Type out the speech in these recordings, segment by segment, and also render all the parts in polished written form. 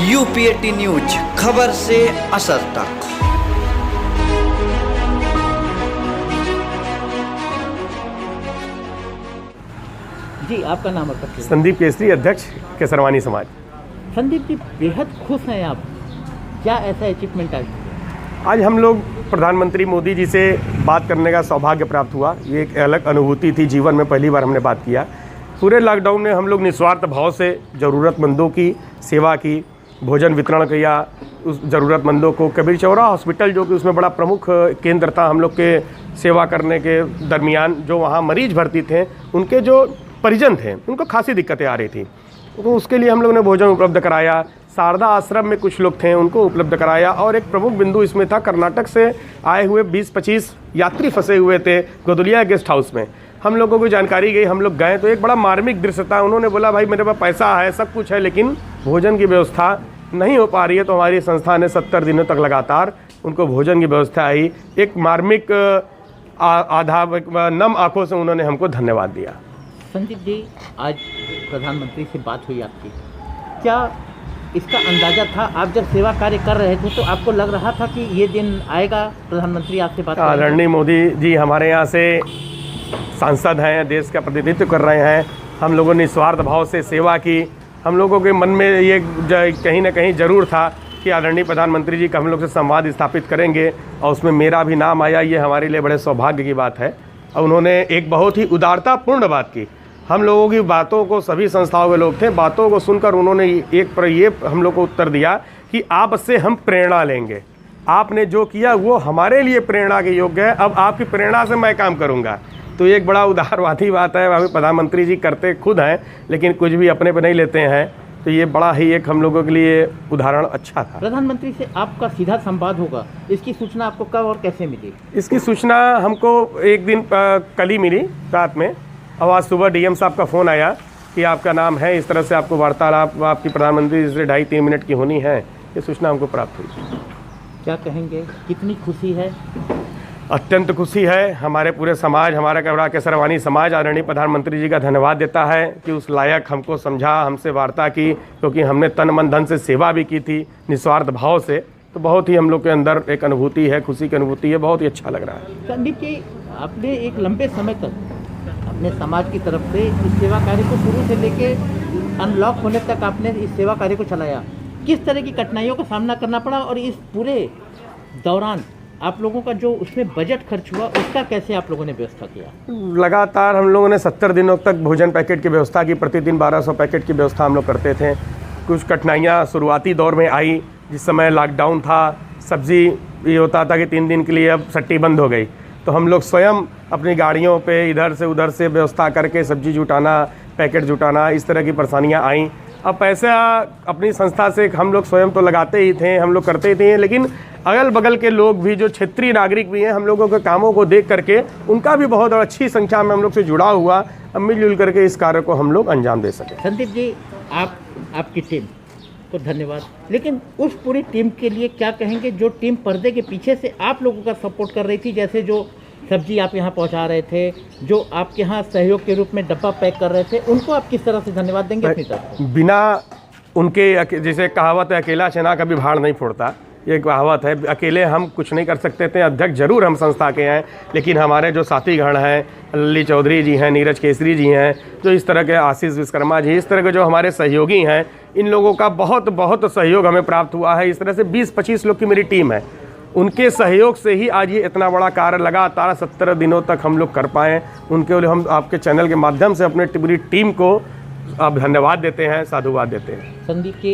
यूपीएटी news, खबर से असर तक। जी, आपका नाम और परिचय? संदीप केसरी, अध्यक्ष केसरवानी समाज। संदीप जी, बेहद खुश हैं आप, क्या ऐसा अचीवमेंट आज हम लोग प्रधानमंत्री मोदी जी से बात करने का सौभाग्य प्राप्त हुआ। ये एक अलग अनुभूति थी, जीवन में पहली बार हमने बात किया। पूरे लॉकडाउन में हम लोग निस्वार्थ भाव से ज़रूरतमंदों की सेवा की, भोजन वितरण किया। उस ज़रूरतमंदों को कबीर चौरा हॉस्पिटल, जो कि उसमें बड़ा प्रमुख केंद्र था हम लोग के सेवा करने के दरमियान, जो वहाँ मरीज भर्ती थे, उनके जो परिजन थे उनको खासी दिक्कतें आ रही थी, तो उसके लिए हम लोगों ने भोजन उपलब्ध कराया। शारदा आश्रम में कुछ लोग थे, उनको उपलब्ध कराया। और एक प्रमुख बिंदु इसमें था, कर्नाटक से आए हुए 20-25 यात्री फंसे हुए थे गोदुलिया गेस्ट हाउस में। हम लोगों को जानकारी गई, हम लोग गए तो एक बड़ा मार्मिक दृश्य था। उन्होंने बोला, भाई मेरे पास पैसा है, सब कुछ है, लेकिन भोजन की व्यवस्था नहीं हो पा रही है। तो हमारी संस्था ने 70 दिनों तक लगातार उनको भोजन की व्यवस्था आई। एक मार्मिक आधा नम आंखों से उन्होंने हमको धन्यवाद दिया। संदीप जी, आज प्रधानमंत्री से बात हुई आपकी, क्या इसका अंदाज़ा था? आप जब सेवा कार्य कर रहे थे तो आपको लग रहा था कि ये दिन आएगा, प्रधानमंत्री आपसे बात करेंगे? आदरणीय मोदी जी हमारे यहाँ से सांसद हैं, देश का प्रतिनिधित्व कर रहे हैं। हम लोगों ने निस्वार्थ भाव से सेवा की। हम लोगों के मन में ये कहीं ना कहीं ज़रूर था कि आदरणीय प्रधानमंत्री जी का हम लोग से संवाद स्थापित करेंगे, और उसमें मेरा भी नाम आया। ये हमारे लिए बड़े सौभाग्य की बात है। और उन्होंने एक बहुत ही उदारतापूर्ण बात की। हम लोगों की बातों को, सभी संस्थाओं के लोग थे, बातों को सुनकर उन्होंने एक पर ये हम लोग को उत्तर दिया कि आपसे हम प्रेरणा लेंगे। आपने जो किया वो हमारे लिए प्रेरणा के योग्य है, अब आपकी प्रेरणा से मैं काम करूंगा। तो ये एक बड़ा उदारवादी बात है। अभी प्रधानमंत्री जी करते खुद हैं, लेकिन कुछ भी अपने पे नहीं लेते हैं। तो ये बड़ा ही एक हम लोगों के लिए उदाहरण अच्छा था। प्रधानमंत्री से आपका सीधा संवाद होगा, इसकी सूचना आपको कब और कैसे मिली? इसकी सूचना हमको एक दिन कल ही मिली रात में, और आज सुबह डीएम साहब का फ़ोन आया कि आपका नाम है, इस तरह से आपको वार्तालाप आपकी प्रधानमंत्री जी से 2.5-3 मिनट की होनी है। ये सूचना हमको प्राप्त हुई। क्या कहेंगे, कितनी खुशी है? अत्यंत खुशी है। हमारे पूरे समाज, हमारा कबरा केसरवानी समाज आदरणीय प्रधानमंत्री जी का धन्यवाद देता है कि उस लायक हमको समझा, हमसे वार्ता की, क्योंकि हमने तन मन धन से सेवा भी की थी निस्वार्थ भाव से। तो बहुत ही हम लोग के अंदर एक अनुभूति है, खुशी की अनुभूति है, बहुत ही अच्छा लग रहा है। संदीप जी, आपने एक लंबे समय तक अपने समाज की तरफ से इस सेवा कार्य को शुरू से लेके अनलॉक होने तक आपने इस सेवा कार्य को चलाया। किस तरह की कठिनाइयों का सामना करना पड़ा, और इस पूरे दौरान आप लोगों का जो उसमें बजट खर्च हुआ, उसका कैसे आप लोगों ने व्यवस्था किया? लगातार हम लोगों ने 70 दिनों तक भोजन पैकेट की व्यवस्था की। प्रतिदिन 1200 पैकेट की व्यवस्था हम लोग करते थे। कुछ कठिनाइयाँ शुरुआती दौर में आई, जिस समय लॉकडाउन था। सब्ज़ी ये होता था कि 3 दिन के लिए अब सट्टी बंद हो गई, तो हम लोग स्वयं अपनी गाड़ियों पे इधर से उधर से व्यवस्था करके सब्जी जुटाना, पैकेट जुटाना, इस तरह की परेशानियां आई। अब पैसा अपनी संस्था से हम लोग स्वयं तो लगाते ही थे, हम लोग करते ही थे, लेकिन अगल बगल के लोग भी, जो क्षेत्रीय नागरिक भी हैं, हम लोगों के कामों को देख करके उनका भी बहुत अच्छी संख्या में हम लोग से जुड़ा हुआ। अब मिलजुल करके इस कार्य को हम लोग अंजाम दे सकें। संदीप जी, आपकी टीम को धन्यवाद, लेकिन उस पूरी टीम के लिए क्या कहेंगे जो टीम पर्दे के पीछे से आप लोगों का सपोर्ट कर रही थी? जैसे जो सब्जी आप यहाँ पहुँचा रहे थे, जो आपके यहाँ सहयोग के रूप में डब्बा पैक कर रहे थे, उनको आप किस तरह से धन्यवाद देंगे अपनी तरफ से? बिना उनके, जैसे कहावत है, अकेला चना कभी भाड़ नहीं फोड़ता, ये कहावत है। अकेले हम कुछ नहीं कर सकते थे। अध्यक्ष जरूर हम संस्था के हैं, लेकिन हमारे जो साथीगण हैं, लल्ली चौधरी जी हैं, नीरज केसरी जी हैं, जो इस तरह के आशीष विश्वकर्मा जी, इस तरह के जो हमारे सहयोगी हैं, इन लोगों का बहुत बहुत सहयोग हमें प्राप्त हुआ है। इस तरह से 20-25 लोग की मेरी टीम है। उनके सहयोग से ही आज ये इतना बड़ा कार्य लगातार 70 दिनों तक हम लोग कर पाएँ। उनके लिए हम आपके चैनल के माध्यम से अपने पूरी टीम को अब धन्यवाद देते हैं, साधुवाद देते हैं। संदीप जी,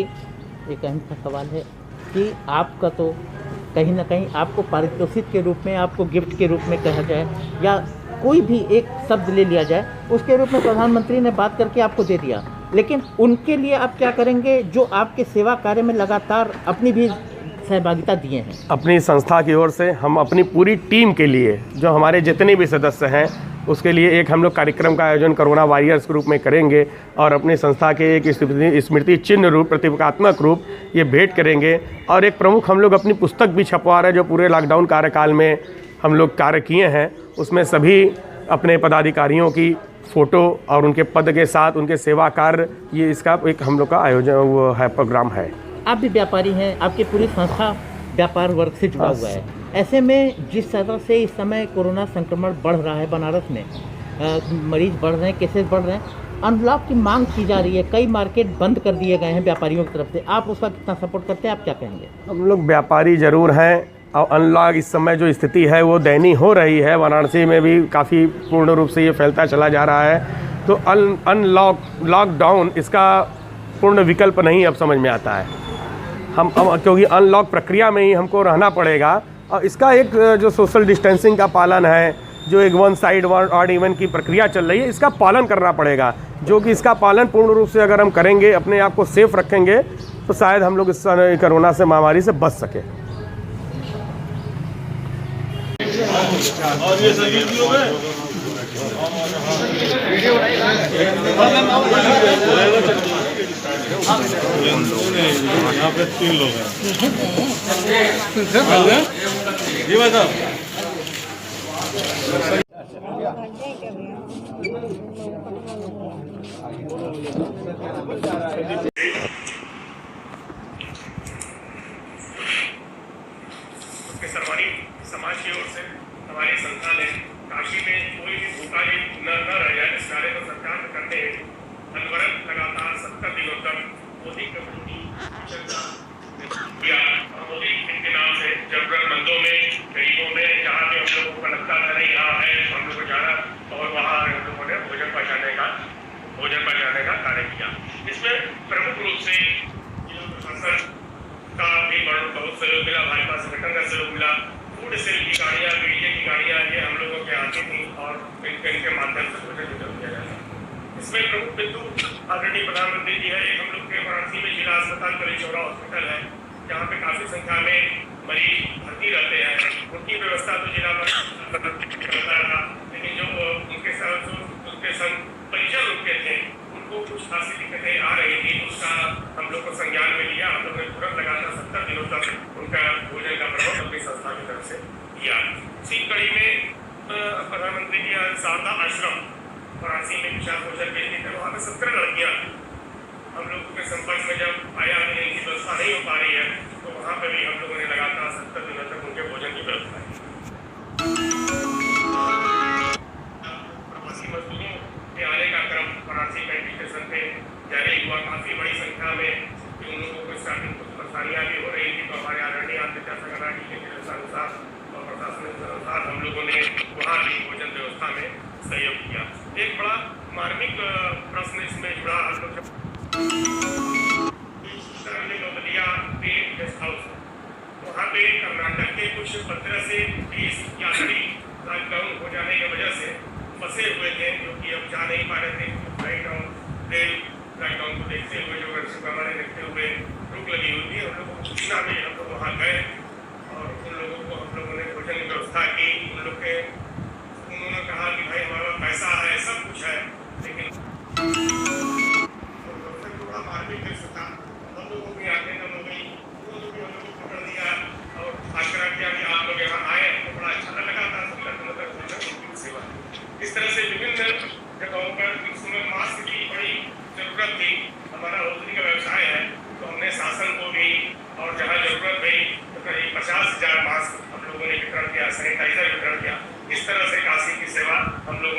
एक अहम सा सवाल है कि आपका तो कहीं ना कहीं आपको पारितोषिक के रूप में, आपको गिफ्ट के रूप में कहा जाए, या कोई भी एक शब्द ले लिया जाए, उसके रूप में प्रधानमंत्री ने बात करके आपको दे दिया, लेकिन उनके लिए आप क्या करेंगे जो आपके सेवा कार्य में लगातार अपनी भी सहभागिता दिए हैं? अपनी संस्था की ओर से हम अपनी पूरी टीम के लिए, जो हमारे जितने भी सदस्य हैं, उसके लिए एक हम लोग कार्यक्रम का आयोजन कोरोना वॉरियर्स के रूप में करेंगे, और अपनी संस्था के एक स्मृति चिन्ह रूप, प्रतीकात्मक रूप ये भेंट करेंगे। और एक प्रमुख हम लोग अपनी पुस्तक भी छपवा रहे हैं, जो पूरे लॉकडाउन कार्यकाल में हम लोग कार्य किए हैं। उसमें सभी अपने पदाधिकारियों की फ़ोटो और उनके पद के साथ उनके सेवा कार्य, ये इसका एक हम लोग का आयोजन वो है, प्रोग्राम है। आप भी व्यापारी हैं, आपकी पूरी संस्था व्यापार वर्ग से जुड़ा हुआ है। ऐसे में जिस तरह से इस समय कोरोना संक्रमण बढ़ रहा है बनारस में, मरीज बढ़ रहे हैं, केसेस बढ़ रहे हैं, अनलॉक की मांग की जा रही है, कई मार्केट बंद कर दिए गए हैं व्यापारियों की तरफ से, आप उसका कितना सपोर्ट करते हैं, आप क्या कहेंगे? हम लोग व्यापारी ज़रूर हैं और अनलॉक इस समय जो स्थिति है वो दयनीय हो रही है। वाराणसी में भी काफ़ी पूर्ण रूप से ये फैलता चला जा रहा है। तो लॉकडाउन इसका पूर्ण विकल्प नहीं अब समझ में आता है। हम क्योंकि अनलॉक प्रक्रिया में ही हमको रहना पड़ेगा और इसका एक जो सोशल डिस्टेंसिंग का पालन है, जो एक वन साइड ऑड इवन की प्रक्रिया चल रही है, इसका पालन करना पड़ेगा। जो कि इसका पालन पूर्ण रूप से अगर हम करेंगे, अपने आप को सेफ रखेंगे, तो शायद हम लोग इस कोरोना से महामारी से बच सके। और ये सभी भी हो गए। यहाँ पे 3 लोग हैं। जी भाई साहब। सर्वानी समाज की ओर से हमारी संस्था ने काशी में कोई भी भूखा न रह जाए, इस कार्य को सरकार करते हैं। अनवरत लगातार 70 दिनों तक मोदी कम्युनिटी मोदी के नाम से जरूरतमंदों में, गरीबों में, जहाँ भी हम लोगों को लगता था नहीं यहाँ है तो हम लोग को जाना और वहाँ हम लोगों ने भोजन पहुँचाने का कार्य किया। इसमें प्रमुख रूप से जिला प्रशासन का भी बहुत सहयोग मिला, भाजपा संगठन का सहयोग मिला। फूड सेल की गाड़ियाँ, मीडिया की गाड़ियाँ ये हम लोगों के आती थी और इनके माध्यम से भोजन वितरण किया जाता। इसमें प्रमुख बिंदु आदरणीय प्रधानमंत्री जी है। एक हम लोग के वाराणसी में जिला अस्पताल कलीचौरा हॉस्पिटल है, जहाँ पे काफ़ी संख्या में मरीज भर्ती रहते हैं। उनकी व्यवस्था तो जिला करता था, लेकिन जो उनके संग परिजन उनके थे, उनको कुछ खासी दिक्कतें आ रही थी। उसका हम लोग को संज्ञान में लिया। हम लोग ने तुरंत लगातार 70 दिनों तक उनका भोजन का प्रबंध अपनी संस्था की तरफ से किया। इसी कड़ी में प्रधानमंत्री जी शारदा आश्रम वाराणसी में विशाल भोजन भेजने थे। वहाँ पे 17 लड़कियाँ हम लोगों के संपर्क में जब आया कि इनकी व्यवस्था नहीं हो पा रही है, तो वहाँ पे भी हम लोगों ने लगातार 70 दिनों तक उनके भोजन की व्यवस्था की। प्रवासी मजदूरों के आने का क्रम वाराणसी मेट्रो स्टेशन पे जारी हुआ। काफ़ी बड़ी संख्या में उन लोगों को स्टार्टिंग कुछ परेशानियाँ भी हो रही थी, तो हमारे आदरणीय विद्यासागर जी के निर्देशानुसार और प्रशासन के अनुसार हम लोगों ने वहाँ भी भोजन व्यवस्था में सहयोग किया। एक बड़ा मार्मिक प्रश्न इसमें जुड़ा, हम लोग गेस्ट हाउस, वहाँ पे कर्नाटक के कुछ 15 से 20 यात्री लॉकडाउन हो जाने की वजह से फंसे हुए थे, जो कि अब जा नहीं पा रहे थे। फ्लाइट और ट्रेन लॉकडाउन को देखते हुए, जो हमारे देखते हुए रुक लगी हुई थी, हम लोगों को सूचना में हम लोग वहाँ गए और उन लोगों को हम लोगों ने भोजन की व्यवस्था की। उन्होंने कहा कि भाई हमारा पैसा है, सब कुछ है, लेकिन थोड़ा मार्मिक दृश्य था। हम लोगों की आंखें नम हो गई, वो लोग भी हम लोग को पकड़ दिया और आग्रह किया कि आप लोग यहाँ आए, तो बड़ा अच्छा लगा था। सेवा इस तरह से विभिन्न जगहों पर इस समय मास्क की बड़ी जरूरत थी। हमारा होटलिंग का व्यवसाय है, तो हमने शासन को भी और जहाँ जरूरत हुई तो करीब 50,000 मास्क हम लोगों ने वितरण किया, सैनिटाइजर वितरण किया। इस तरह से काशी की सेवा हम लोग